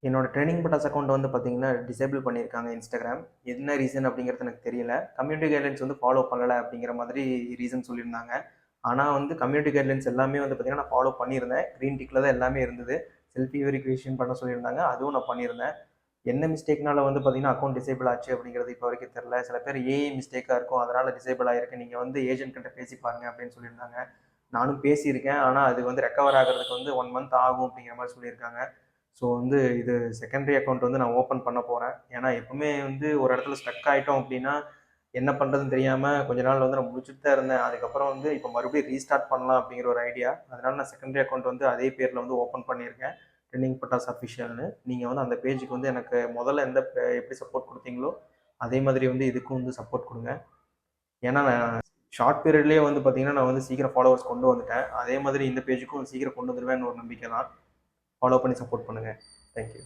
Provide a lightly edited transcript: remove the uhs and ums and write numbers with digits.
என்னோட ட்ரெய்னிங் பட்டாஸ் அக்கௌண்ட் வந்து பார்த்தீங்கன்னா, டிசேபிள் பண்ணியிருக்காங்க Instagram. என்ன ரீசன் அப்படிங்கிறது எனக்கு தெரியல. கம்யூனிட்டி கைட்லைன்ஸ் வந்து ஃபாலோ பண்ணல அப்படிங்கிற மாதிரி ரீசன் சொல்லியிருந்தாங்க. ஆனா வந்து கம்யூனிட்டி கைட்லைன்ஸ் எல்லாமே வந்து பார்த்தீங்கன்னா, நான் ஃபாலோ பண்ணியிருந்தேன். கிரீன் டிக்ல தான் எல்லாமே இருந்தது. செல்ஃபி வெரிஃபிகேஷன் பண்ண சொல்லியிருந்தாங்க. அதுவும் நான் பண்ணியிருந்தேன். என்ன மிஸ்டேக்னால வந்து பார்த்தீங்கன்னா, அக்கௌண்ட் டிசேபிள் ஆச்சு அப்படிங்கிறது இப்போ வரைக்கும் தெரியல. சில பேர் ஏஐ மிஸ்டேக்கா இருக்கும். அதனால டிசேபிள் ஆயிருக்கு. நீங்க வந்து ஏஜென்ட் கிட்ட பேசி பாருங்க அப்படின்னு சொல்லியிருந்தாங்க. நானும் பேசியிருக்கேன். ஆனா அது வந்து ரெக்கவர் ஆகுறதுக்கு வந்து 1 மந்த் ஆகும் அப்படிங்கிற மாரி சொல்லியிருக்காங்க. ஸோ வந்து இது செகண்டரி அக்கௌண்ட் வந்து நான் ஓப்பன் பண்ண போறேன். ஏன்னா எப்பவுமே வந்து ஒரு இடத்துல ஸ்டக் ஆயிட்டோம் அப்படின்னா, என்ன பண்றதுன்னு தெரியாம கொஞ்ச நாள் வந்து நான் முழிச்சுட்டு தான் இருந்தேன். அதுக்கப்புறம் வந்து இப்போ மறுபடியும் ரீஸ்டார்ட் பண்ணலாம் அப்படிங்கிற ஒரு ஐடியா. அதனால நான் செகண்டரி அக்கௌண்ட் வந்து அதே பேர்ல வந்து ஓப்பன் பண்ணியிருக்கேன். ட்ரெண்டிங் பட்டாஸ் அஃபிஷியல்னு. நீங்க வந்து அந்த பேஜுக்கு வந்து எனக்கு முதல்ல எப்படி சப்போர்ட் குடுத்தீங்களோ, அதே மாதிரி வந்து இதுக்கும் வந்து சப்போர்ட் குடுங்க. ஏன்னா நான் ஷார்ட் பீரியட்லயே வந்து பார்த்தீங்கன்னா, நான் வந்து சீக்கிரம் ஃபாலோவர்ஸ் கொண்டு வந்துட்டேன். அதே மாதிரி இந்த பேஜுக்கும் சீக்கிரம் கொண்டு வந்துருவேன்னு ஒரு நம்பிக்கை தான். ஃபாலோ பண்ணி சப்போர்ட் பண்ணுங்க. Thank you.